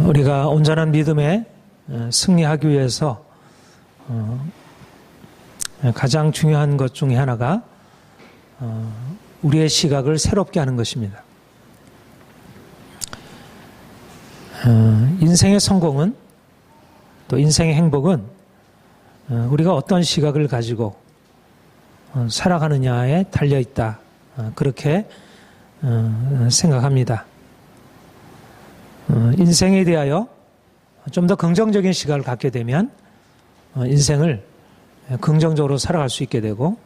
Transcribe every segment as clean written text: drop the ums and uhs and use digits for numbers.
우리가 온전한 믿음에 승리하기 위해서 가장 중요한 것 중에 하나가 우리의 시각을 새롭게 하는 것입니다. 인생의 성공은, 또 인생의 행복은 우리가 어떤 시각을 가지고 살아가느냐에 달려있다, 그렇게 생각합니다. 인생에 대하여 좀 더 긍정적인 시각을 갖게 되면 인생을 긍정적으로 살아갈 수 있게 되고,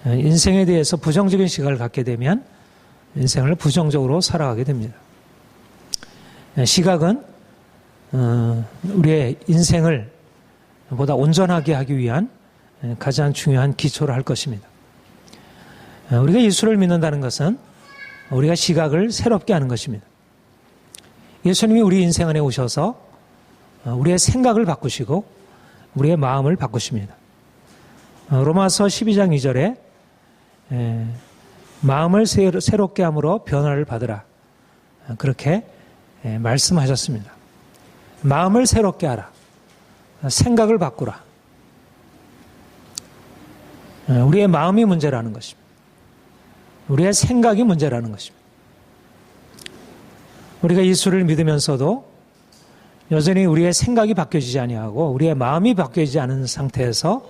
인생에 대해서 부정적인 시각을 갖게 되면 인생을 부정적으로 살아가게 됩니다. 시각은 우리의 인생을 보다 온전하게 하기 위한 가장 중요한 기초를 할 것입니다. 우리가 예수를 믿는다는 것은 우리가 시각을 새롭게 하는 것입니다. 예수님이 우리 인생 안에 오셔서 우리의 생각을 바꾸시고 우리의 마음을 바꾸십니다. 로마서 12장 2절에 마음을 새롭게 함으로 변화를 받으라, 그렇게 말씀하셨습니다. 마음을 새롭게 하라, 생각을 바꾸라. 우리의 마음이 문제라는 것입니다. 우리의 생각이 문제라는 것입니다. 우리가 예수를 믿으면서도 여전히 우리의 생각이 바뀌어지지 아니하고 우리의 마음이 바뀌어지지 않은 상태에서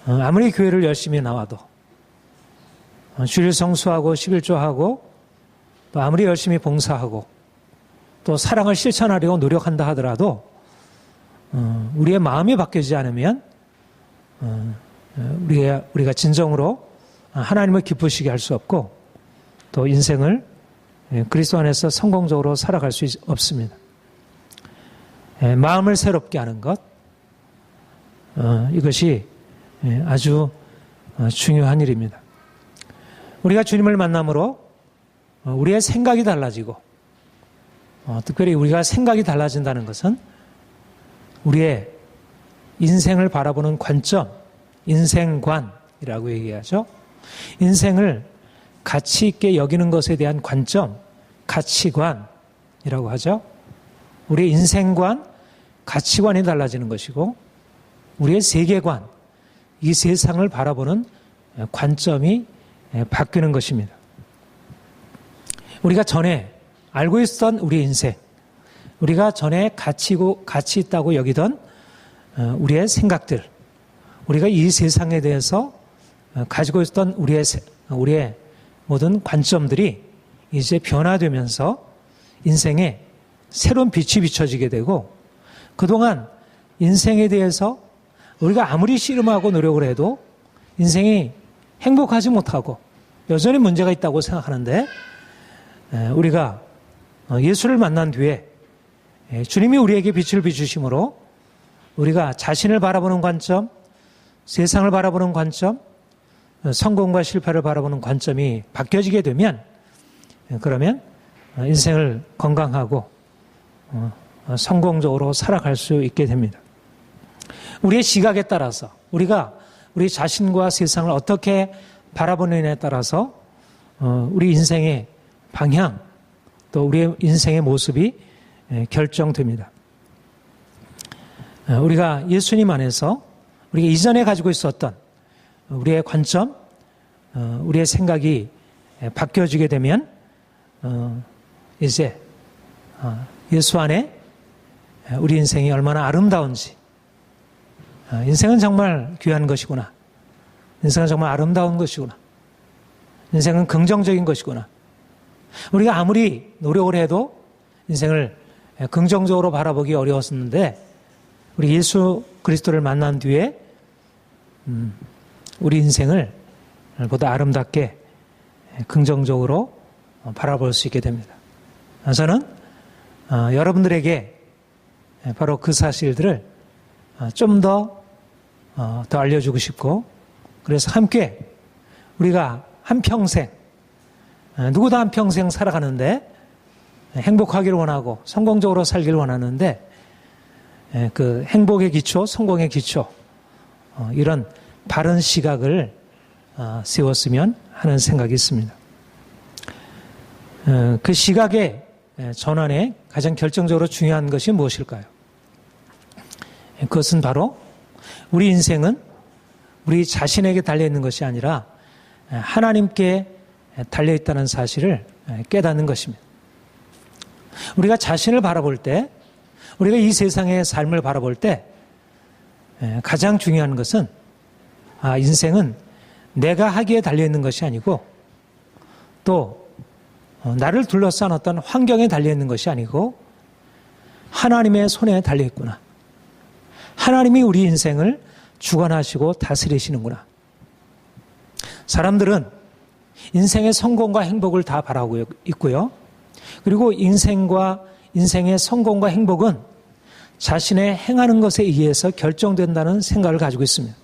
아무리 교회를 열심히 나와도, 주일 성수하고 11조하고 또 아무리 열심히 봉사하고 또 사랑을 실천하려고 노력한다 하더라도 우리의 마음이 바뀌어지지 않으면 우리가 진정으로 하나님을 기쁘시게 할 수 없고, 또 인생을 그리스도 안에서 성공적으로 살아갈 수 없습니다. 마음을 새롭게 하는 것, 이것이 아주 중요한 일입니다. 우리가 주님을 만남으로 우리의 생각이 달라지고, 특별히 우리가 생각이 달라진다는 것은 우리의 인생을 바라보는 관점, 인생관이라고 얘기하죠. 인생을 가치 있게 여기는 것에 대한 관점, 가치관이라고 하죠. 우리의 인생관, 가치관이 달라지는 것이고, 우리의 세계관, 이 세상을 바라보는 관점이 바뀌는 것입니다. 우리가 전에 알고 있었던 우리의 인생, 우리가 전에 가치 있다고 여기던 우리의 생각들, 우리가 이 세상에 대해서 가지고 있었던 우리의 모든 관점들이 이제 변화되면서 인생에 새로운 빛이 비춰지게 되고, 그동안 인생에 대해서 우리가 아무리 씨름하고 노력을 해도 인생이 행복하지 못하고 여전히 문제가 있다고 생각하는데, 우리가 예수를 만난 뒤에 주님이 우리에게 빛을 비추심으로 우리가 자신을 바라보는 관점, 세상을 바라보는 관점, 성공과 실패를 바라보는 관점이 바뀌어지게 되면, 그러면 인생을 건강하고 성공적으로 살아갈 수 있게 됩니다. 우리의 시각에 따라서, 우리가 우리 자신과 세상을 어떻게 바라보느냐에 따라서 우리 인생의 방향, 또 우리의 인생의 모습이 결정됩니다. 우리가 예수님 안에서 우리가 이전에 가지고 있었던 우리의 관점, 우리의 생각이 바뀌어지게 되면 이제 예수 안에 우리 인생이 얼마나 아름다운지, 인생은 정말 귀한 것이구나, 인생은 정말 아름다운 것이구나, 인생은 긍정적인 것이구나. 우리가 아무리 노력을 해도 인생을 긍정적으로 바라보기 어려웠었는데, 우리 예수 그리스도를 만난 뒤에 우리 인생을 보다 아름답게 긍정적으로 바라볼 수 있게 됩니다. 저는 여러분들에게 바로 그 사실들을 좀 더 알려주고 싶고, 그래서 함께 우리가 한평생, 누구도 한평생 살아가는데 행복하기를 원하고 성공적으로 살기를 원하는데, 그 행복의 기초, 성공의 기초, 이런 바른 시각을 세웠으면 하는 생각이 있습니다. 그 시각의 전환의 가장 결정적으로 중요한 것이 무엇일까요? 그것은 바로 우리 인생은 우리 자신에게 달려있는 것이 아니라 하나님께 달려있다는 사실을 깨닫는 것입니다. 우리가 자신을 바라볼 때, 우리가 이 세상의 삶을 바라볼 때 가장 중요한 것은 인생은 내가 하기에 달려있는 것이 아니고 또 나를 둘러싼 어떤 환경에 달려있는 것이 아니고 하나님의 손에 달려있구나. 하나님이 우리 인생을 주관하시고 다스리시는구나. 사람들은 인생의 성공과 행복을 다 바라고 있고요. 그리고 인생의 성공과 행복은 자신의 행하는 것에 의해서 결정된다는 생각을 가지고 있습니다.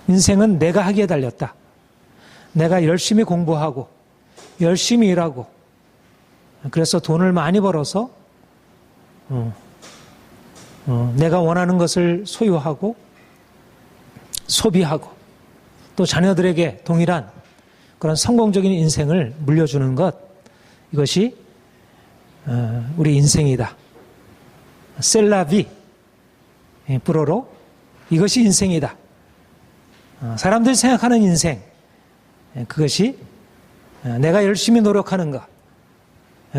인생은 내가 하기에 달렸다. 내가 열심히 공부하고 열심히 일하고 그래서 돈을 많이 벌어서 내가 원하는 것을 소유하고 소비하고 또 자녀들에게 동일한 그런 성공적인 인생을 물려주는 것, 이것이 우리 인생이다. 셀라비 불어로 이것이 인생이다. 사람들이 생각하는 인생, 그것이 내가 열심히 노력하는 것,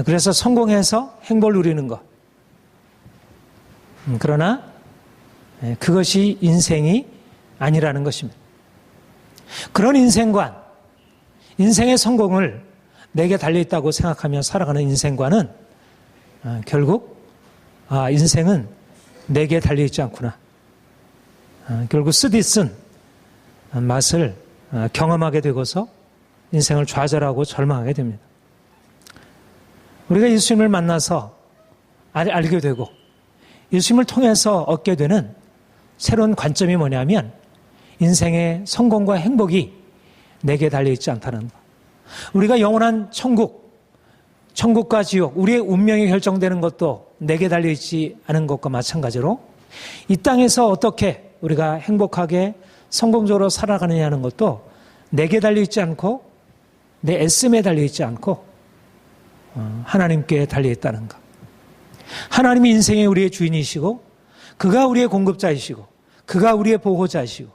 그래서 성공해서 행복을 누리는 것. 그러나 그것이 인생이 아니라는 것입니다. 그런 인생관, 인생의 성공을 내게 달려있다고 생각하며 살아가는 인생관은 결국 인생은 내게 달려있지 않구나. 결국 쓰디쓴 맛을 경험하게 되고서 인생을 좌절하고 절망하게 됩니다. 우리가 예수님을 만나서 알게 되고 예수님을 통해서 얻게 되는 새로운 관점이 뭐냐면 인생의 성공과 행복이 내게 달려있지 않다는 것. 우리가 영원한 천국과 지옥, 우리의 운명이 결정되는 것도 내게 달려있지 않은 것과 마찬가지로 이 땅에서 어떻게 우리가 행복하게 성공적으로 살아가느냐 하는 것도 내게 달려있지 않고 내 애씀에 달려있지 않고 하나님께 달려있다는 것. 하나님이 인생의 우리의 주인이시고 그가 우리의 공급자이시고 그가 우리의 보호자이시고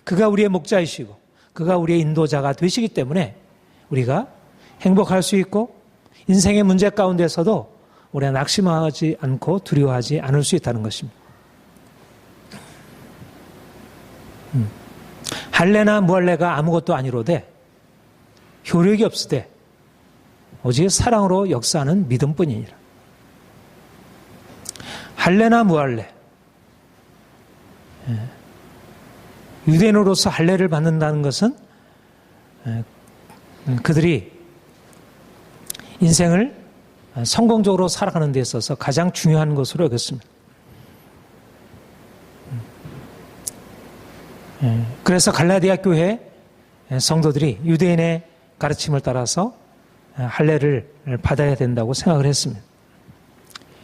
그가 우리의 목자이시고 그가 우리의 인도자가 되시기 때문에 우리가 행복할 수 있고 인생의 문제 가운데서도 우리가 낙심하지 않고 두려워하지 않을 수 있다는 것입니다. 할례나 무할례가 아무것도 아니로되 효력이 없으되 오직 사랑으로 역사하는 믿음뿐이니라. 할례나 무할례, 유대인으로서 할례를 받는다는 것은 그들이 인생을 성공적으로 살아가는 데 있어서 가장 중요한 것으로 여겼습니다. 그래서 갈라디아 교회 성도들이 유대인의 가르침을 따라서 할례를 받아야 된다고 생각을 했습니다.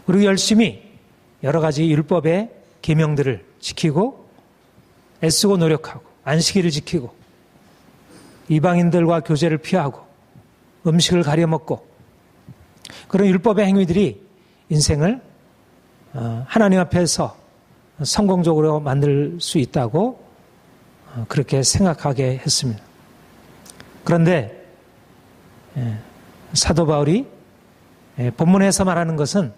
그리고 열심히 여러 가지 율법의 계명들을 지키고 애쓰고 노력하고 안식일을 지키고 이방인들과 교제를 피하고 음식을 가려 먹고 그런 율법의 행위들이 인생을 하나님 앞에서 성공적으로 만들 수 있다고 그렇게 생각하게 했습니다. 그런데 사도 바울이 본문에서 말하는 것은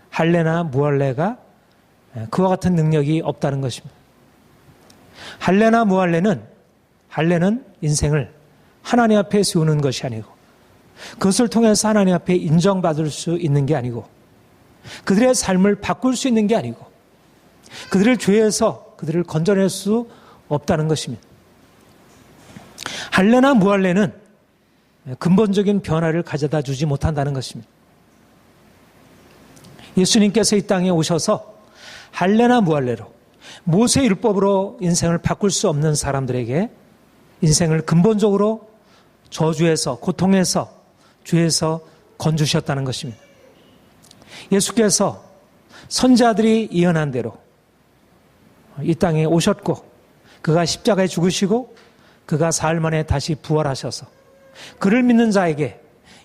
할례나 무할례가 그와 같은 능력이 없다는 것입니다. 할례나 무할례는 인생을 하나님 앞에 세우는 것이 아니고 그것을 통해서 하나님 앞에 인정받을 수 있는 게 아니고 그들의 삶을 바꿀 수 있는 게 아니고 그들을 죄에서 그들을 건져낼 수 없다는 것입니다. 할례나 무할례는 근본적인 변화를 가져다 주지 못한다는 것입니다. 예수님께서 이 땅에 오셔서 할례나 무할례로 모세 율법으로 인생을 바꿀 수 없는 사람들에게 인생을 근본적으로 저주에서 고통에서 죄에서 건주셨다는 것입니다. 예수께서 선지자들이 예언한 대로 이 땅에 오셨고 그가 십자가에 죽으시고 그가 사흘 만에 다시 부활하셔서 그를 믿는 자에게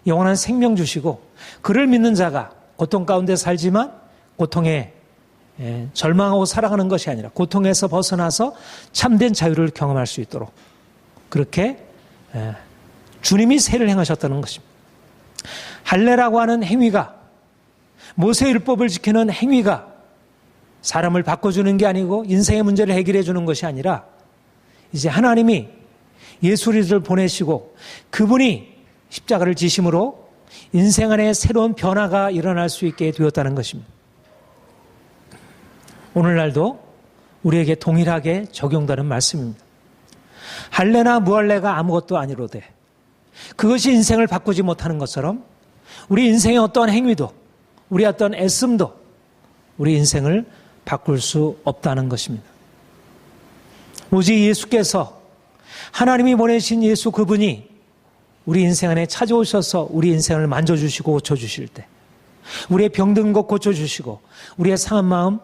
영원한 생명 주시고 그를 믿는 자가 고통 가운데 살지만 고통에 절망하고 살아가는 것이 아니라 고통에서 벗어나서 참된 자유를 경험할 수 있도록 그렇게 주님이 세를 행하셨다는 것입니다. 할례라고 하는 행위가, 모세 율법을 지키는 행위가 사람을 바꿔주는 게 아니고 인생의 문제를 해결해 주는 것이 아니라 이제 하나님이 예수 그리스도를 보내시고 그분이 십자가를 지심으로 인생 안에 새로운 변화가 일어날 수 있게 되었다는 것입니다. 오늘날도 우리에게 동일하게 적용되는 말씀입니다. 할례나 무할례가 아무것도 아니로되 그것이 인생을 바꾸지 못하는 것처럼 우리 인생의 어떠한 행위도, 우리 어떤 애씀도 우리 인생을 바꿀 수 없다는 것입니다. 오직 예수께서, 하나님이 보내신 예수 그분이 우리 인생 안에 찾아오셔서 우리 인생을 만져주시고 고쳐주실 때, 우리의 병든 것 고쳐주시고 우리의 상한 마음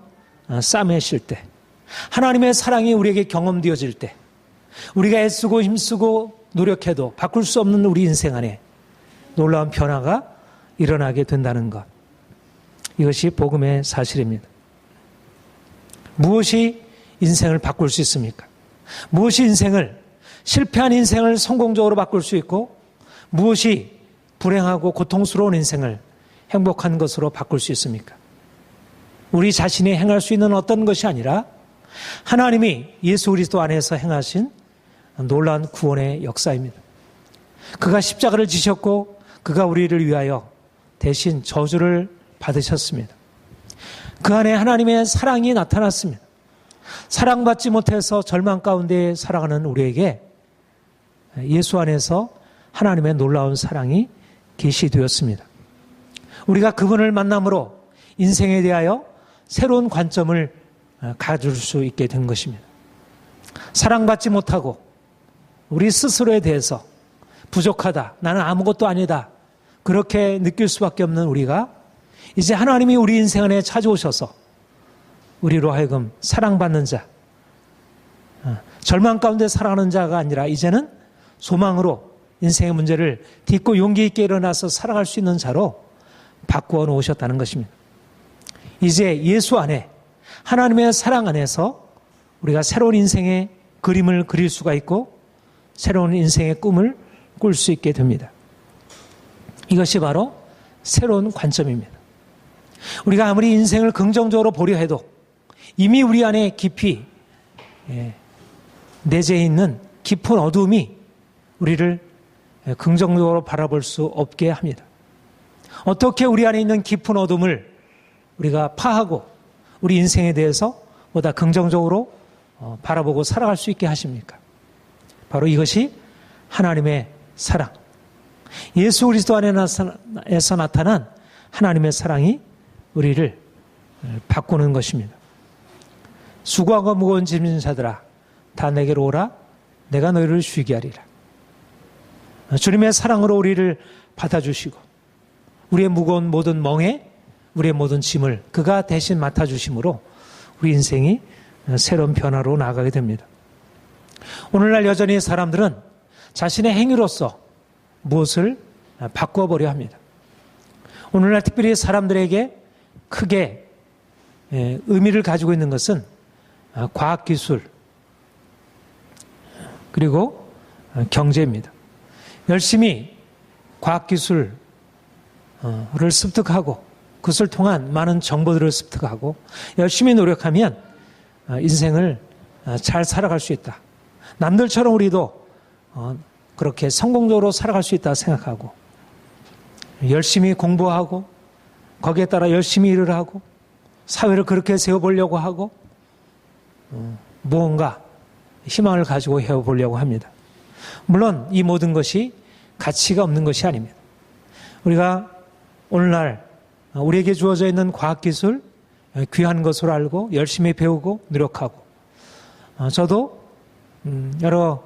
싸매실 때, 하나님의 사랑이 우리에게 경험되어질 때, 우리가 애쓰고 힘쓰고 노력해도 바꿀 수 없는 우리 인생 안에 놀라운 변화가 일어나게 된다는 것, 이것이 복음의 사실입니다. 무엇이 인생을 바꿀 수 있습니까? 무엇이 인생을, 실패한 인생을 성공적으로 바꿀 수 있고 무엇이 불행하고 고통스러운 인생을 행복한 것으로 바꿀 수 있습니까? 우리 자신이 행할 수 있는 어떤 것이 아니라 하나님이 예수 그리스도 안에서 행하신 놀라운 구원의 역사입니다. 그가 십자가를 지셨고 그가 우리를 위하여 대신 저주를 받으셨습니다. 그 안에 하나님의 사랑이 나타났습니다. 사랑받지 못해서 절망 가운데 살아가는 우리에게 예수 안에서 하나님의 놀라운 사랑이 계시되었습니다. 우리가 그분을 만남으로 인생에 대하여 새로운 관점을 가질 수 있게 된 것입니다. 사랑받지 못하고 우리 스스로에 대해서 부족하다, 나는 아무것도 아니다, 그렇게 느낄 수밖에 없는 우리가 이제 하나님이 우리 인생 안에 찾아오셔서 우리로 하여금 사랑받는 자, 절망 가운데 살아가는 자가 아니라 이제는 소망으로 인생의 문제를 딛고 용기 있게 일어나서 살아갈 수 있는 자로 바꾸어 놓으셨다는 것입니다. 이제 예수 안에, 하나님의 사랑 안에서 우리가 새로운 인생의 그림을 그릴 수가 있고 새로운 인생의 꿈을 꿀 수 있게 됩니다. 이것이 바로 새로운 관점입니다. 우리가 아무리 인생을 긍정적으로 보려 해도 이미 우리 안에 깊이 내재해 있는 깊은 어두움이 우리를 긍정적으로 바라볼 수 없게 합니다. 어떻게 우리 안에 있는 깊은 어둠을 우리가 파하고 우리 인생에 대해서 보다 긍정적으로 바라보고 살아갈 수 있게 하십니까? 바로 이것이 하나님의 사랑, 예수 그리스도 안에서 나타난 하나님의 사랑이 우리를 바꾸는 것입니다. 수고하고 무거운 짐진 자들아 다 내게로 오라, 내가 너희를 쉬게 하리라. 주님의 사랑으로 우리를 받아주시고 우리의 무거운 모든 멍에 우리의 모든 짐을 그가 대신 맡아주심으로 우리 인생이 새로운 변화로 나아가게 됩니다. 오늘날 여전히 사람들은 자신의 행위로서 무엇을 바꿔보려 합니다. 오늘날 특별히 사람들에게 크게 의미를 가지고 있는 것은 과학기술 그리고 경제입니다. 열심히 과학기술을 습득하고 그것을 통한 많은 정보들을 습득하고 열심히 노력하면 인생을 잘 살아갈 수 있다. 남들처럼 우리도 그렇게 성공적으로 살아갈 수 있다 생각하고 열심히 공부하고 거기에 따라 열심히 일을 하고 사회를 그렇게 세워보려고 하고 무언가 희망을 가지고 해보려고 합니다. 물론 이 모든 것이 가치가 없는 것이 아닙니다. 우리가 오늘날 우리에게 주어져 있는 과학기술 귀한 것으로 알고 열심히 배우고 노력하고 저도 여러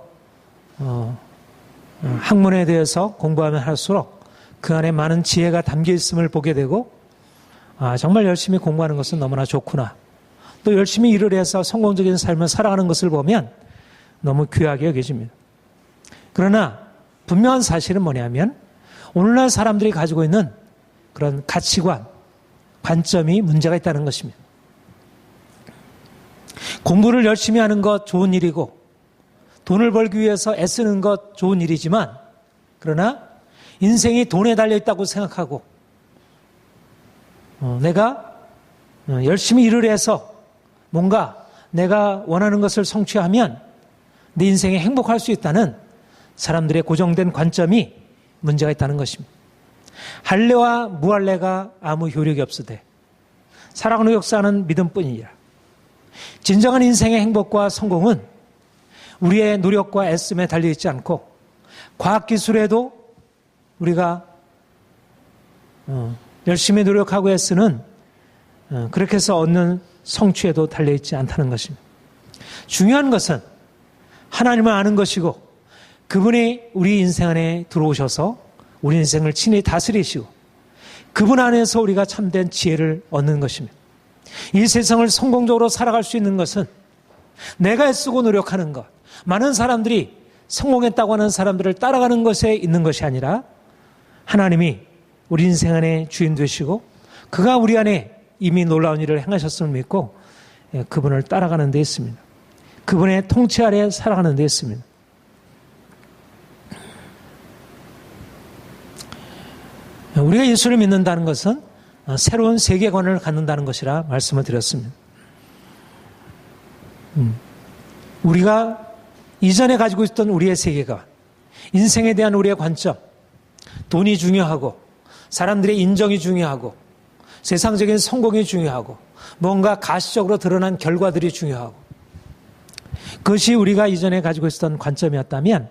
학문에 대해서 공부하면 할수록 그 안에 많은 지혜가 담겨 있음을 보게 되고 정말 열심히 공부하는 것은 너무나 좋구나. 또 열심히 일을 해서 성공적인 삶을 살아가는 것을 보면 너무 귀하게 여겨집니다. 그러나 분명한 사실은 뭐냐면 오늘날 사람들이 가지고 있는 그런 가치관, 관점이 문제가 있다는 것입니다. 공부를 열심히 하는 것 좋은 일이고 돈을 벌기 위해서 애쓰는 것 좋은 일이지만 그러나 인생이 돈에 달려있다고 생각하고 내가 열심히 일을 해서 뭔가 내가 원하는 것을 성취하면 내 인생에 행복할 수 있다는 사람들의 고정된 관점이 문제가 있다는 것입니다. 할례와 무할례가 아무 효력이 없으되 사랑으로 역사하는 믿음뿐이니라. 진정한 인생의 행복과 성공은 우리의 노력과 애씀에 달려있지 않고 과학기술에도 우리가 열심히 노력하고 애쓰는 그렇게 해서 얻는 성취에도 달려있지 않다는 것입니다. 중요한 것은 하나님을 아는 것이고 그분이 우리 인생 안에 들어오셔서 우리 인생을 친히 다스리시고 그분 안에서 우리가 참된 지혜를 얻는 것입니다. 이 세상을 성공적으로 살아갈 수 있는 것은 내가 애쓰고 노력하는 것, 많은 사람들이 성공했다고 하는 사람들을 따라가는 것에 있는 것이 아니라 하나님이 우리 인생 안에 주인 되시고 그가 우리 안에 이미 놀라운 일을 행하셨음을 믿고 그분을 따라가는 데 있습니다. 그분의 통치 아래 살아가는 데 있습니다. 우리가 예수를 믿는다는 것은 새로운 세계관을 갖는다는 것이라 말씀을 드렸습니다. 우리가 이전에 가지고 있었던 우리의 세계관, 인생에 대한 우리의 관점, 돈이 중요하고 사람들의 인정이 중요하고 세상적인 성공이 중요하고 뭔가 가시적으로 드러난 결과들이 중요하고 그것이 우리가 이전에 가지고 있었던 관점이었다면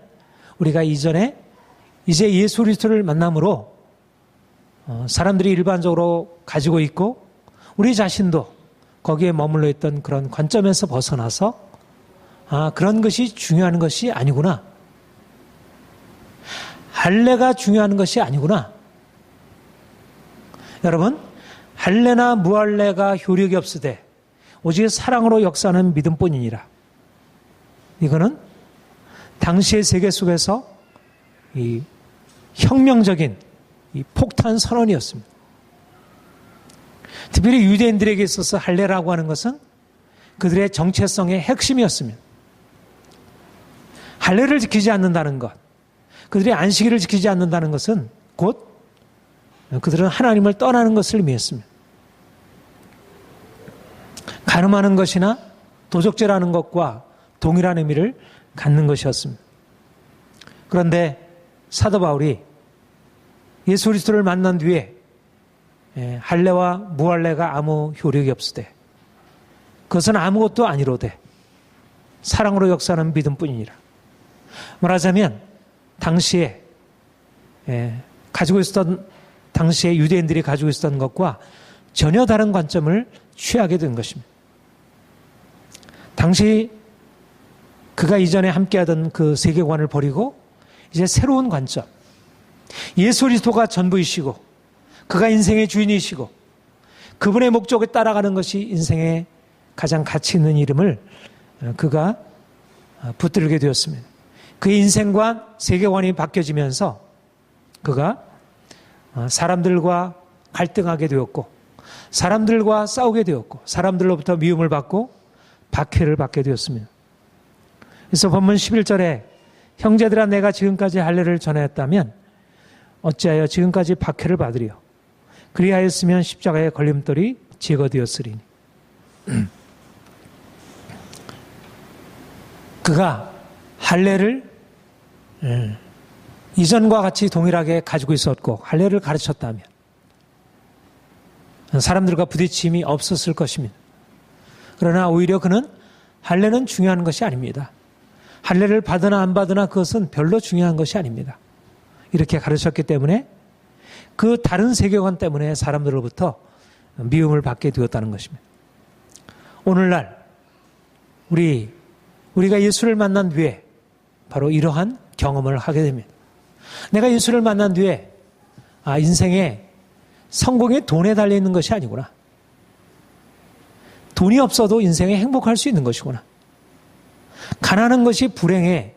우리가 이제 예수 그리스도를 만남으로 사람들이 일반적으로 가지고 있고 우리 자신도 거기에 머물러 있던 그런 관점에서 벗어나서 그런 것이 중요한 것이 아니구나. 할례가 중요한 것이 아니구나. 여러분, 할례나 무할례가 효력이 없으되 오직 사랑으로 역사하는 믿음뿐이니라. 이거는 당시의 세계 속에서 이 혁명적인 이 폭탄 선언이었습니다. 특별히 유대인들에게 있어서 할례라고 하는 것은 그들의 정체성의 핵심이었습니다. 할례를 지키지 않는다는 것, 그들의 안식일을 지키지 않는다는 것은 곧 그들은 하나님을 떠나는 것을 의미했습니다. 간음하는 것이나 도적질하는 것과 동일한 의미를 갖는 것이었습니다. 그런데 사도 바울이 예수 그리스도를 만난 뒤에 할례와 무할례가 아무 효력이 없으되 그것은 아무것도 아니로되 사랑으로 역사하는 믿음뿐이니라. 말하자면 당시에 가지고 있었던 당시에 유대인들이 가지고 있었던 것과 전혀 다른 관점을 취하게 된 것입니다. 당시 그가 이전에 함께하던 그 세계관을 버리고 이제 새로운 관점, 예수 그리스도가 전부이시고 그가 인생의 주인이시고 그분의 목적에 따라가는 것이 인생의 가장 가치 있는 이름을 그가 붙들게 되었습니다. 그의 인생관, 세계관이 바뀌어지면서 그가 사람들과 갈등하게 되었고 사람들과 싸우게 되었고 사람들로부터 미움을 받고 박해를 받게 되었습니다. 그래서 본문 11절에 형제들아 내가 지금까지 할례를 전하였다면 어찌하여 지금까지 박해를 받으리요. 그리하였으면 십자가의 걸림돌이 제거되었으리니. 그가 할례를 이전과 같이 동일하게 가지고 있었고 할례를 가르쳤다면 사람들과 부딪힘이 없었을 것입니다. 그러나 오히려 그는 할례는 중요한 것이 아닙니다. 할례를 받으나 안 받으나 그것은 별로 중요한 것이 아닙니다. 이렇게 가르쳤기 때문에 그 다른 세계관 때문에 사람들로부터 미움을 받게 되었다는 것입니다. 오늘날 우리가 예수를 만난 뒤에 바로 이러한 경험을 하게 됩니다. 내가 예수를 만난 뒤에 인생에 성공이 돈에 달려있는 것이 아니구나. 돈이 없어도 인생에 행복할 수 있는 것이구나. 가난한 것이 불행의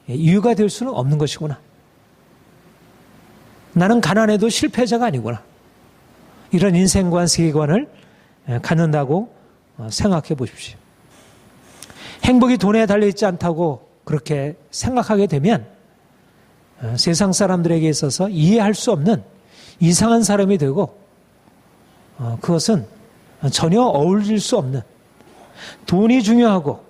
이유가 될 수는 없는 것이구나. 나는 가난해도 실패자가 아니구나. 이런 인생관, 세계관을 갖는다고 생각해 보십시오. 행복이 돈에 달려있지 않다고 그렇게 생각하게 되면 세상 사람들에게 있어서 이해할 수 없는 이상한 사람이 되고, 그것은 전혀 어울릴 수 없는, 돈이 중요하고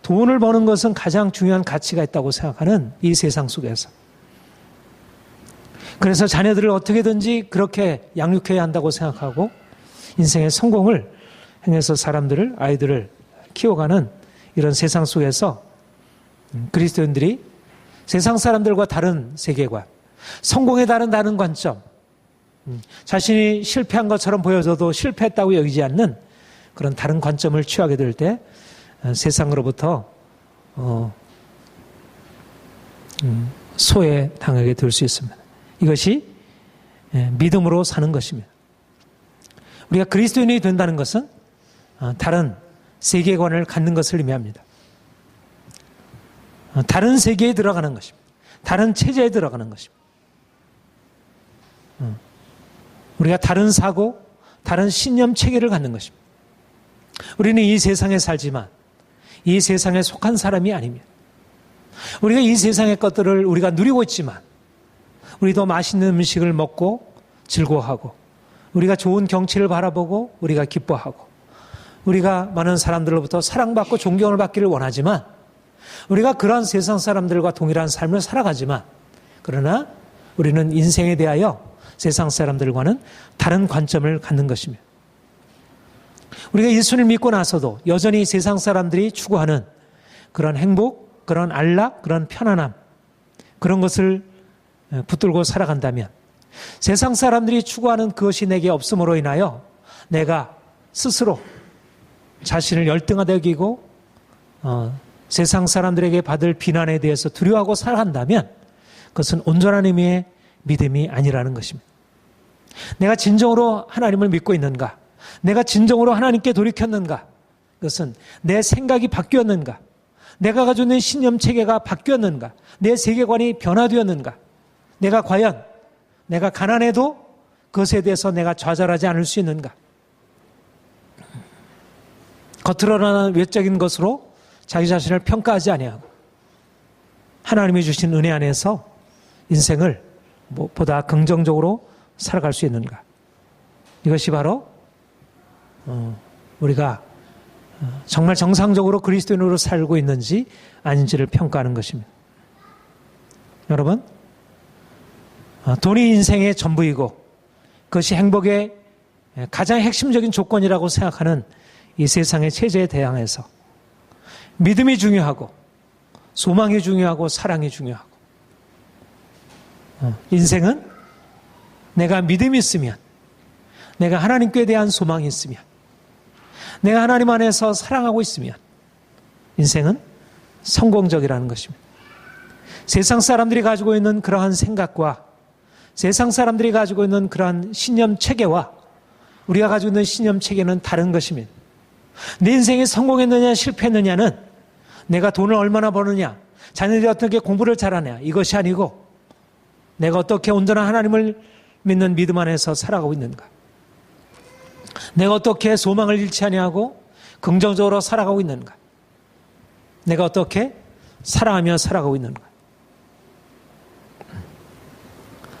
돈을 버는 것은 가장 중요한 가치가 있다고 생각하는 이 세상 속에서, 그래서 자녀들을 어떻게든지 그렇게 양육해야 한다고 생각하고 인생의 성공을 행해서 아이들을 키워가는 이런 세상 속에서 그리스도인들이 세상 사람들과 다른 세계관, 성공에 다른 관점, 자신이 실패한 것처럼 보여져도 실패했다고 여기지 않는 그런 다른 관점을 취하게 될 때 세상으로부터 소외당하게 될 수 있습니다. 이것이 믿음으로 사는 것입니다. 우리가 그리스도인이 된다는 것은 다른 세계관을 갖는 것을 의미합니다. 다른 세계에 들어가는 것입니다. 다른 체제에 들어가는 것입니다. 우리가 다른 사고, 다른 신념 체계를 갖는 것입니다. 우리는 이 세상에 살지만 이 세상에 속한 사람이 아닙니다. 우리가 이 세상의 것들을 우리가 누리고 있지만 우리도 맛있는 음식을 먹고 즐거워하고, 우리가 좋은 경치를 바라보고 우리가 기뻐하고, 우리가 많은 사람들로부터 사랑받고 존경을 받기를 원하지만, 우리가 그런 세상 사람들과 동일한 삶을 살아가지만, 그러나 우리는 인생에 대하여 세상 사람들과는 다른 관점을 갖는 것입니다. 우리가 예수를 믿고 나서도 여전히 세상 사람들이 추구하는 그런 행복, 그런 안락, 그런 편안함, 그런 것을 붙들고 살아간다면, 세상 사람들이 추구하는 그것이 내게 없음으로 인하여 내가 스스로 자신을 열등하게 여기고 세상 사람들에게 받을 비난에 대해서 두려워하고 살아간다면 그것은 온전한 의미의 믿음이 아니라는 것입니다. 내가 진정으로 하나님을 믿고 있는가? 내가 진정으로 하나님께 돌이켰는가? 그것은 내 생각이 바뀌었는가? 내가 가지고 있는 신념 체계가 바뀌었는가? 내 세계관이 변화되었는가? 내가 과연 내가 가난해도 그것에 대해서 내가 좌절하지 않을 수 있는가? 겉으로 나타나는 외적인 것으로 자기 자신을 평가하지 아니하고 하나님이 주신 은혜 안에서 인생을 보다 긍정적으로 살아갈 수 있는가? 이것이 바로 우리가 정말 정상적으로 그리스도인으로 살고 있는지 아닌지를 평가하는 것입니다. 여러분, 돈이 인생의 전부이고 그것이 행복의 가장 핵심적인 조건이라고 생각하는 이 세상의 체제에 대항해서 믿음이 중요하고 소망이 중요하고 사랑이 중요하고, 인생은 내가 믿음이 있으면, 내가 하나님께 대한 소망이 있으면, 내가 하나님 안에서 사랑하고 있으면 인생은 성공적이라는 것입니다. 세상 사람들이 가지고 있는 그러한 생각과 세상 사람들이 가지고 있는 그러한 신념 체계와 우리가 가지고 있는 신념 체계는 다른 것입니다. 내 인생이 성공했느냐 실패했느냐는 내가 돈을 얼마나 버느냐, 자녀들이 어떻게 공부를 잘하냐, 이것이 아니고 내가 어떻게 온전한 하나님을 믿는 믿음 안에서 살아가고 있는가, 내가 어떻게 소망을 잃지 아니하고 긍정적으로 살아가고 있는가, 내가 어떻게 사랑하며 살아가고 있는가.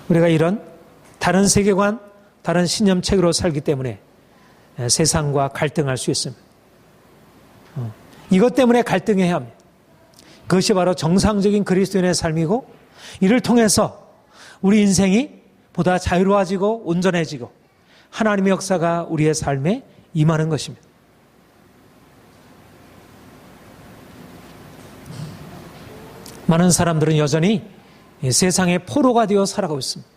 우리가 이런 다른 세계관, 다른 신념 체계로 살기 때문에 세상과 갈등할 수 있습니다. 이것 때문에 갈등해야 합니다. 그것이 바로 정상적인 그리스도인의 삶이고, 이를 통해서 우리 인생이 보다 자유로워지고 온전해지고 하나님의 역사가 우리의 삶에 임하는 것입니다. 많은 사람들은 여전히 세상의 포로가 되어 살아가고 있습니다.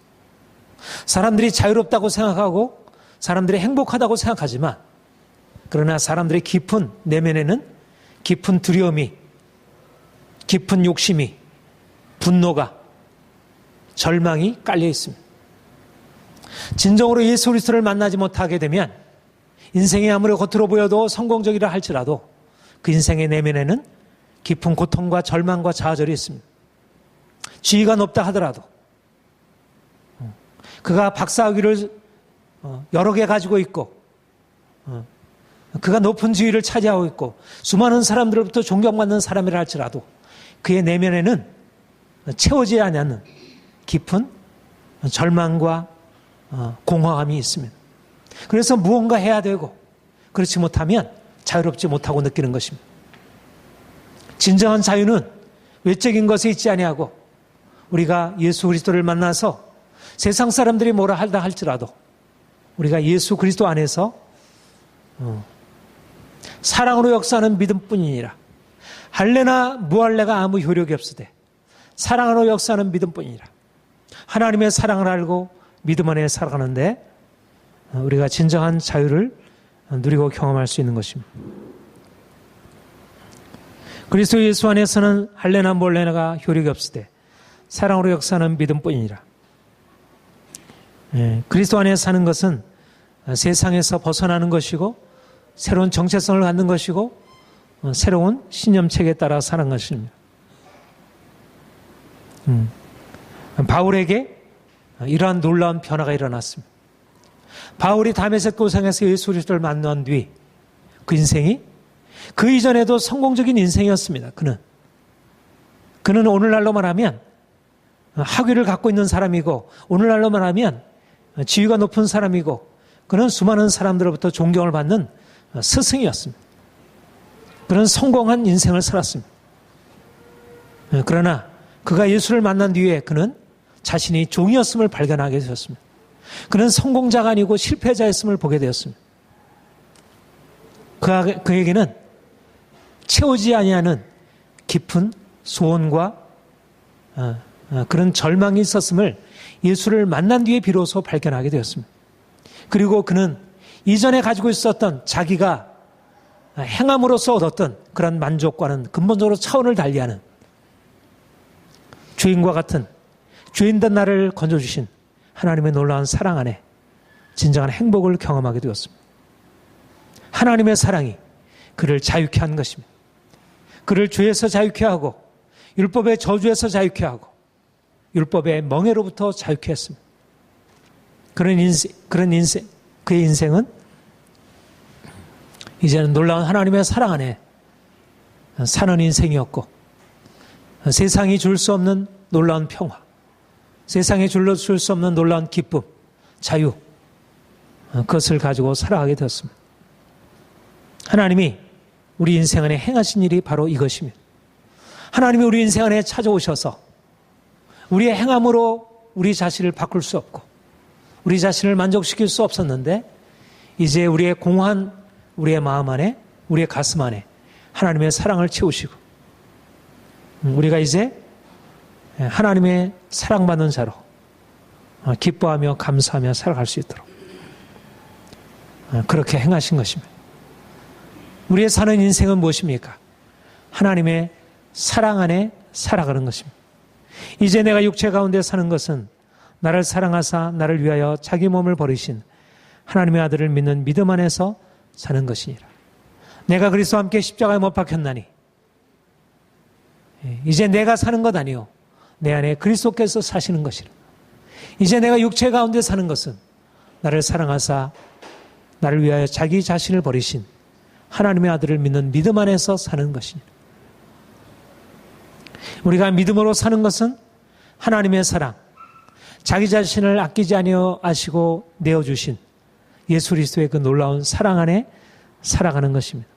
사람들이 자유롭다고 생각하고 사람들이 행복하다고 생각하지만, 그러나 사람들의 깊은 내면에는 깊은 두려움이, 깊은 욕심이, 분노가, 절망이 깔려 있습니다. 진정으로 예수 그리스도를 만나지 못하게 되면 인생이 아무리 겉으로 보여도 성공적이라 할지라도 그 인생의 내면에는 깊은 고통과 절망과 좌절이 있습니다. 지위가 높다 하더라도, 그가 박사학위를 여러 개 가지고 있고 그가 높은 지위를 차지하고 있고 수많은 사람들로부터 존경받는 사람이라 할지라도 그의 내면에는 채워지지 않는 깊은 절망과 공허함이 있습니다. 그래서 무언가 해야 되고 그렇지 못하면 자유롭지 못하고 느끼는 것입니다. 진정한 자유는 외적인 것에 있지 아니하고 우리가 예수 그리스도를 만나서 세상 사람들이 뭐라 한다 할지라도 우리가 예수 그리스도 안에서 사랑으로 역사하는 믿음뿐이니라. 할례나 무할례가 아무 효력이 없으되 사랑으로 역사하는 믿음뿐이니라. 하나님의 사랑을 알고 믿음 안에 살아가는데 우리가 진정한 자유를 누리고 경험할 수 있는 것입니다. 그리스도 예수 안에서는 할례나 무할례가 효력이 없으되 사랑으로 역사하는 믿음뿐이니라. 그리스도 안에 사는 것은 세상에서 벗어나는 것이고 새로운 정체성을 갖는 것이고 새로운 신념책에 따라 사는 것입니다. 바울에게 이러한 놀라운 변화가 일어났습니다. 바울이 다메섹 도상에서 예수 그리스도를 만난 뒤 그 인생이 그 이전에도 성공적인 인생이었습니다. 그는 오늘날로 말하면 학위를 갖고 있는 사람이고 오늘날로 말하면 지위가 높은 사람이고 그는 수많은 사람들로부터 존경을 받는 스승이었습니다. 그는 성공한 인생을 살았습니다. 그러나 그가 예수를 만난 뒤에 그는 자신이 종이었음을 발견하게 되었습니다. 그는 성공자가 아니고 실패자였음을 보게 되었습니다. 그에게는 채우지 아니하는 깊은 소원과 그런 절망이 있었음을 예수를 만난 뒤에 비로소 발견하게 되었습니다. 그리고 그는 이전에 가지고 있었던 자기가 행함으로써 얻었던 그런 만족과는 근본적으로 차원을 달리하는 죄인과 같은 죄인된 나를 건져주신 하나님의 놀라운 사랑 안에 진정한 행복을 경험하게 되었습니다. 하나님의 사랑이 그를 자유케 한 것입니다. 그를 죄에서 자유케 하고 율법의 저주에서 자유케 하고 율법의 멍에로부터 자유케 했습니다. 그의 인생은 이제는 놀라운 하나님의 사랑 안에 사는 인생이었고 세상이 줄 수 없는 놀라운 평화, 세상에 줄 수 없는 놀라운 기쁨, 자유, 그것을 가지고 살아가게 되었습니다. 하나님이 우리 인생 안에 행하신 일이 바로 이것입니다. 하나님이 우리 인생 안에 찾아오셔서 우리의 행함으로 우리 자신을 바꿀 수 없고 우리 자신을 만족시킬 수 없었는데 이제 우리의 공허한 우리의 마음 안에 우리의 가슴 안에 하나님의 사랑을 채우시고 우리가 이제 하나님의 사랑받는 자로 기뻐하며 감사하며 살아갈 수 있도록 그렇게 행하신 것입니다. 우리의 사는 인생은 무엇입니까? 하나님의 사랑 안에 살아가는 것입니다. 이제 내가 육체 가운데 사는 것은 나를 사랑하사 나를 위하여 자기 몸을 버리신 하나님의 아들을 믿는 믿음 안에서 사는 것이니라. 내가 그리스도와 함께 십자가에 못 박혔나니 이제 내가 사는 것 아니요 내 안에 그리스도께서 사시는 것이라. 이제 내가 육체 가운데 사는 것은 나를 사랑하사 나를 위하여 자기 자신을 버리신 하나님의 아들을 믿는 믿음 안에서 사는 것이니라. 우리가 믿음으로 사는 것은 하나님의 사랑, 자기 자신을 아끼지 아니하시고 내어주신 예수 그리스도의 그 놀라운 사랑 안에 살아가는 것입니다.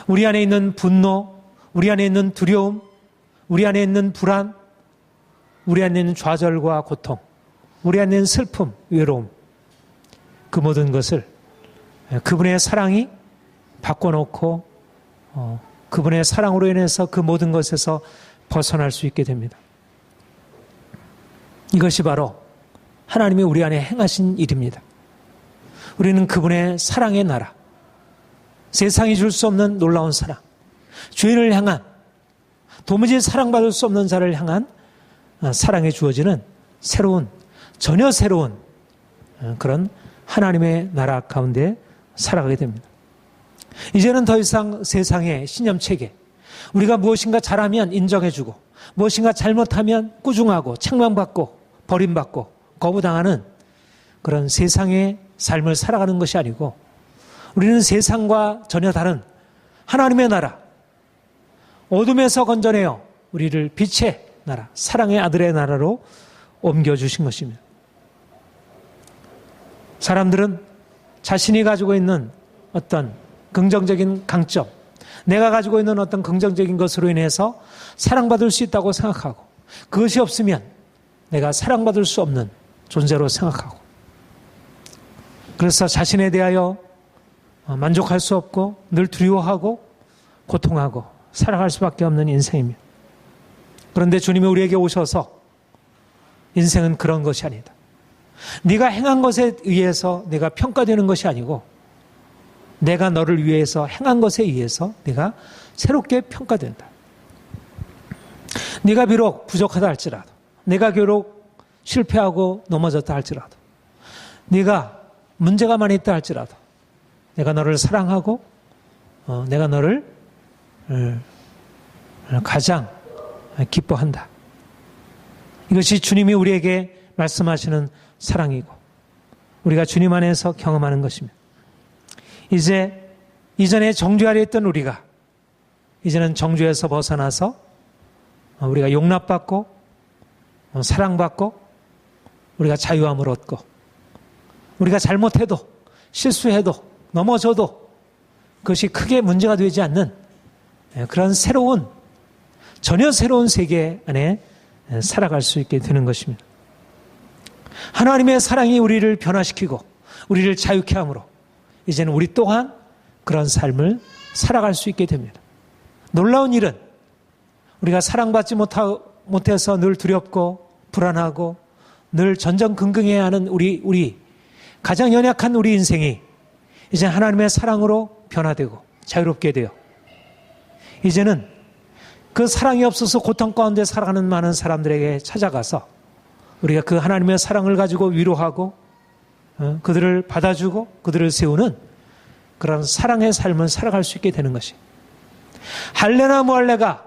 우리 안에 있는 분노, 우리 안에 있는 두려움, 우리 안에 있는 불안, 우리 안에 있는 좌절과 고통, 우리 안에 있는 슬픔, 외로움, 그 모든 것을 그분의 사랑이 바꿔놓고 그분의 사랑으로 인해서 그 모든 것에서 벗어날 수 있게 됩니다. 이것이 바로 하나님이 우리 안에 행하신 일입니다. 우리는 그분의 사랑의 나라, 세상이 줄 수 없는 놀라운 사랑, 죄인을 향한 도무지 사랑받을 수 없는 자를 향한 사랑에 주어지는 새로운, 전혀 새로운 그런 하나님의 나라 가운데 살아가게 됩니다. 이제는 더 이상 세상의 신념체계, 우리가 무엇인가 잘하면 인정해주고 무엇인가 잘못하면 꾸중하고 책망받고 버림받고 거부당하는 그런 세상의 삶을 살아가는 것이 아니고 우리는 세상과 전혀 다른 하나님의 나라, 어둠에서 건져내어 우리를 빛의 나라, 사랑의 아들의 나라로 옮겨주신 것입니다. 사람들은 자신이 가지고 있는 어떤 긍정적인 강점, 내가 가지고 있는 어떤 긍정적인 것으로 인해서 사랑받을 수 있다고 생각하고, 그것이 없으면 내가 사랑받을 수 없는 존재로 생각하고, 그래서 자신에 대하여 만족할 수 없고 늘 두려워하고 고통하고 살아갈 수밖에 없는 인생입니다. 그런데 주님이 우리에게 오셔서 인생은 그런 것이 아니다. 네가 행한 것에 의해서 네가 평가되는 것이 아니고 내가 너를 위해서 행한 것에 의해서 네가 새롭게 평가된다. 네가 비록 부족하다 할지라도, 네가 비록 실패하고 넘어졌다 할지라도, 네가 문제가 많이 있다 할지라도 내가 너를 사랑하고 내가 너를 가장 기뻐한다. 이것이 주님이 우리에게 말씀하시는 사랑이고 우리가 주님 안에서 경험하는 것입니다. 이제 이전에 정죄 아래 있던 우리가 이제는 정죄에서 벗어나서 우리가 용납받고 사랑받고 우리가 자유함을 얻고 우리가 잘못해도 실수해도 넘어져도 그것이 크게 문제가 되지 않는 그런 새로운, 전혀 새로운 세계 안에 살아갈 수 있게 되는 것입니다. 하나님의 사랑이 우리를 변화시키고 우리를 자유케 함으로 이제는 우리 또한 그런 삶을 살아갈 수 있게 됩니다. 놀라운 일은 우리가 사랑받지 못해서 늘 두렵고 불안하고 늘 전전긍긍해야 하는 우리 가장 연약한 우리 인생이 이제 하나님의 사랑으로 변화되고 자유롭게 되어 이제는 그 사랑이 없어서 고통 가운데 살아가는 많은 사람들에게 찾아가서 우리가 그 하나님의 사랑을 가지고 위로하고 그들을 받아주고 그들을 세우는 그런 사랑의 삶을 살아갈 수 있게 되는 것이, 할례나 무할례가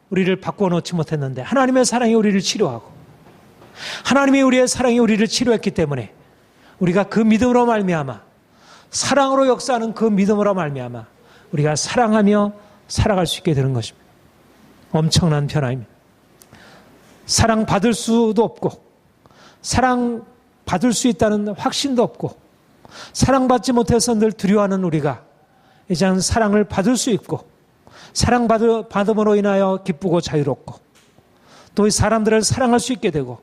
우리를 바꿔놓지 못했는데 하나님의 사랑이 우리를 치료하고 하나님이 우리의 사랑이 우리를 치료했기 때문에 우리가 그 믿음으로 말미암아, 사랑으로 역사하는 그 믿음으로 말미암아 우리가 사랑하며 살아갈 수 있게 되는 것입니다. 엄청난 변화입니다. 사랑받을 수도 없고 사랑받을 수 있다는 확신도 없고 사랑받지 못해서 늘 두려워하는 우리가 이제는 사랑을 받을 수 있고 사랑받음으로 인하여 기쁘고 자유롭고 또 사람들을 사랑할 수 있게 되고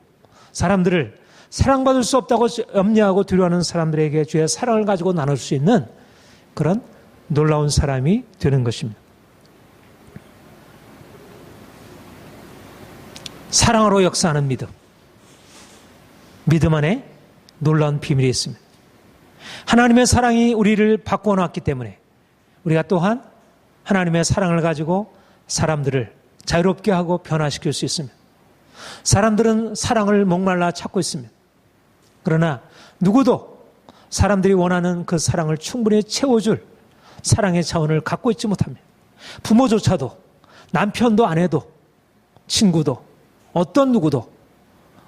사람들을 사랑받을 수 없다고 염려하고 두려워하는 사람들에게 주의 사랑을 가지고 나눌 수 있는 그런 놀라운 사람이 되는 것입니다. 사랑으로 역사하는 믿음. 믿음 안에 놀라운 비밀이 있습니다. 하나님의 사랑이 우리를 바꿔놨기 때문에 우리가 또한 하나님의 사랑을 가지고 사람들을 자유롭게 하고 변화시킬 수 있습니다. 사람들은 사랑을 목말라 찾고 있습니다. 그러나 누구도 사람들이 원하는 그 사랑을 충분히 채워줄 사랑의 차원을 갖고 있지 못합니다. 부모조차도, 남편도, 아내도, 친구도, 어떤 누구도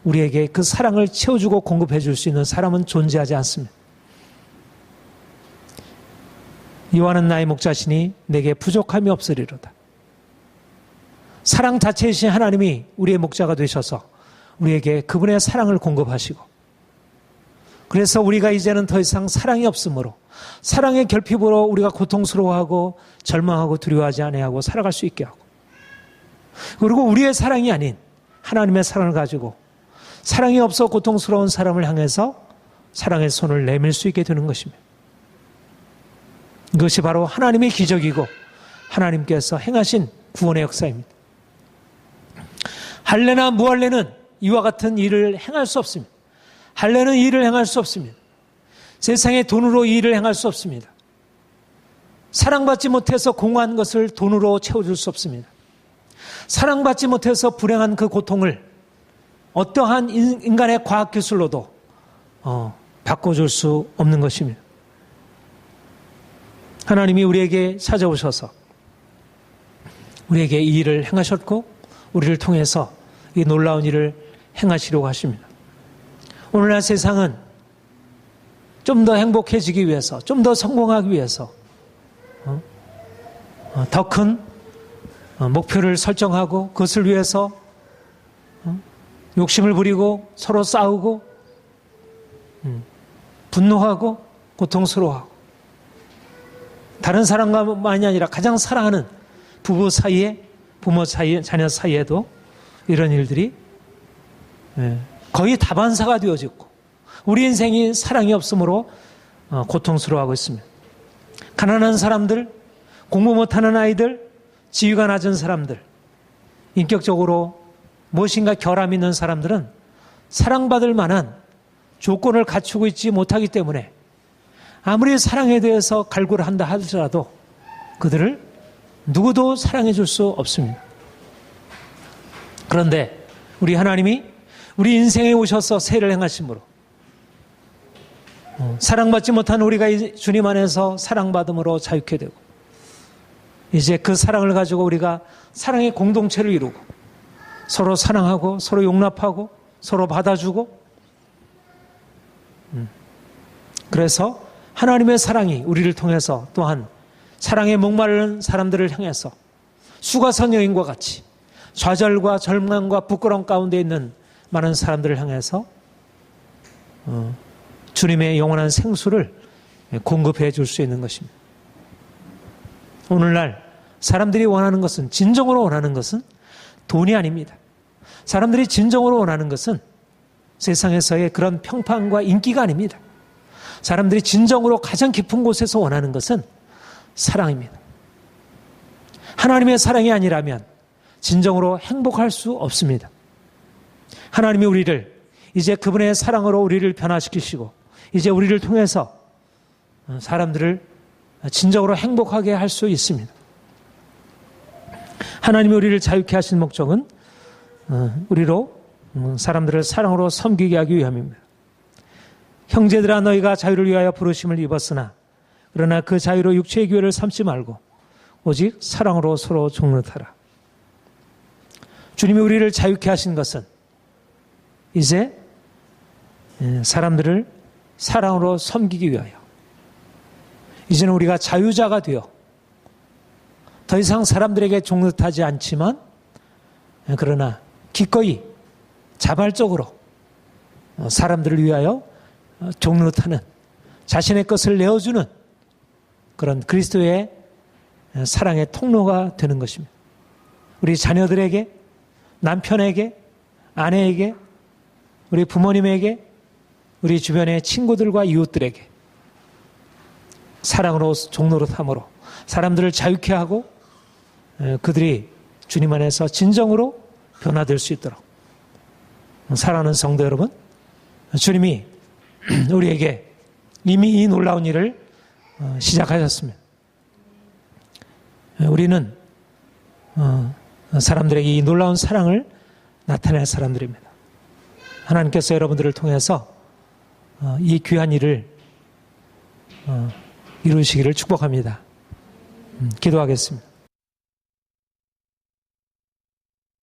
우리에게 그 사랑을 채워주고 공급해 줄 수 있는 사람은 존재하지 않습니다. 이와는 나의 목자시니 내게 부족함이 없으리로다. 사랑 자체이신 하나님이 우리의 목자가 되셔서 우리에게 그분의 사랑을 공급하시고, 그래서 우리가 이제는 더 이상 사랑이 없으므로 사랑의 결핍으로 우리가 고통스러워하고 절망하고 두려워하지 아니하고 살아갈 수 있게 하고, 그리고 우리의 사랑이 아닌 하나님의 사랑을 가지고 사랑이 없어 고통스러운 사람을 향해서 사랑의 손을 내밀 수 있게 되는 것입니다. 이것이 바로 하나님의 기적이고 하나님께서 행하신 구원의 역사입니다. 할례나 무할례는 이와 같은 일을 행할 수 없습니다. 할례는 일을 행할 수 없습니다. 세상에 돈으로 일을 행할 수 없습니다. 사랑받지 못해서 공허한 것을 돈으로 채워줄 수 없습니다. 사랑받지 못해서 불행한 그 고통을 어떠한 인간의 과학기술로도 바꿔줄 수 없는 것입니다. 하나님이 우리에게 찾아오셔서 우리에게 이 일을 행하셨고 우리를 통해서 이 놀라운 일을 행하시려고 하십니다. 오늘날 세상은 좀 더 행복해지기 위해서, 좀 더 성공하기 위해서 더 큰 목표를 설정하고 그것을 위해서 욕심을 부리고 서로 싸우고 분노하고 고통스러워하고 다른 사람과만이 아니라 가장 사랑하는 부부 사이에, 부모 사이에, 자녀 사이에도 이런 일들이 거의 다반사가 되어지고 우리 인생이 사랑이 없으므로 고통스러워하고 있습니다. 가난한 사람들, 공부 못하는 아이들, 지위가 낮은 사람들, 인격적으로 무엇인가 결함 있는 사람들은 사랑받을 만한 조건을 갖추고 있지 못하기 때문에 아무리 사랑에 대해서 갈구를 한다 하더라도 그들을 누구도 사랑해 줄 수 없습니다. 그런데 우리 하나님이 우리 인생에 오셔서 세를 행하심으로 사랑받지 못한 우리가 주님 안에서 사랑받음으로 자유케 되고 이제 그 사랑을 가지고 우리가 사랑의 공동체를 이루고 서로 사랑하고 서로 용납하고 서로 받아주고 그래서 하나님의 사랑이 우리를 통해서 또한 사랑에 목마른 사람들을 향해서 수가성 여인과 같이 좌절과 절망과 부끄러움 가운데 있는 많은 사람들을 향해서 주님의 영원한 생수를 공급해 줄 수 있는 것입니다. 오늘날 사람들이 원하는 것은, 진정으로 원하는 것은 돈이 아닙니다. 사람들이 진정으로 원하는 것은 세상에서의 그런 평판과 인기가 아닙니다. 사람들이 진정으로 가장 깊은 곳에서 원하는 것은 사랑입니다. 하나님의 사랑이 아니라면 진정으로 행복할 수 없습니다. 하나님이 우리를 이제 그분의 사랑으로 우리를 변화시키시고 이제 우리를 통해서 사람들을 진정으로 행복하게 할 수 있습니다. 하나님이 우리를 자유케 하신 목적은 우리로 사람들을 사랑으로 섬기게 하기 위함입니다. 형제들아 너희가 자유를 위하여 부르심을 입었으나 그러나 그 자유로 육체의 기회를 삼지 말고 오직 사랑으로 서로 종노하라. 주님이 우리를 자유케 하신 것은 이제 사람들을 사랑으로 섬기기 위하여 이제는 우리가 자유자가 되어 더 이상 사람들에게 종노하지 않지만 그러나 기꺼이 자발적으로 사람들을 위하여 종노하는 자신의 것을 내어주는 그런 그리스도의 사랑의 통로가 되는 것입니다. 우리 자녀들에게, 남편에게, 아내에게, 우리 부모님에게, 우리 주변의 친구들과 이웃들에게 사랑으로 종노릇함으로 사람들을 자유케 하고 그들이 주님 안에서 진정으로 변화될 수 있도록 사랑하는 성도 여러분, 주님이 우리에게 이미 이 놀라운 일을 시작하셨습니다. 우리는 사람들에게 이 놀라운 사랑을 나타낼 사람들입니다. 하나님께서 여러분들을 통해서 이 귀한 일을 이루시기를 축복합니다. 기도하겠습니다.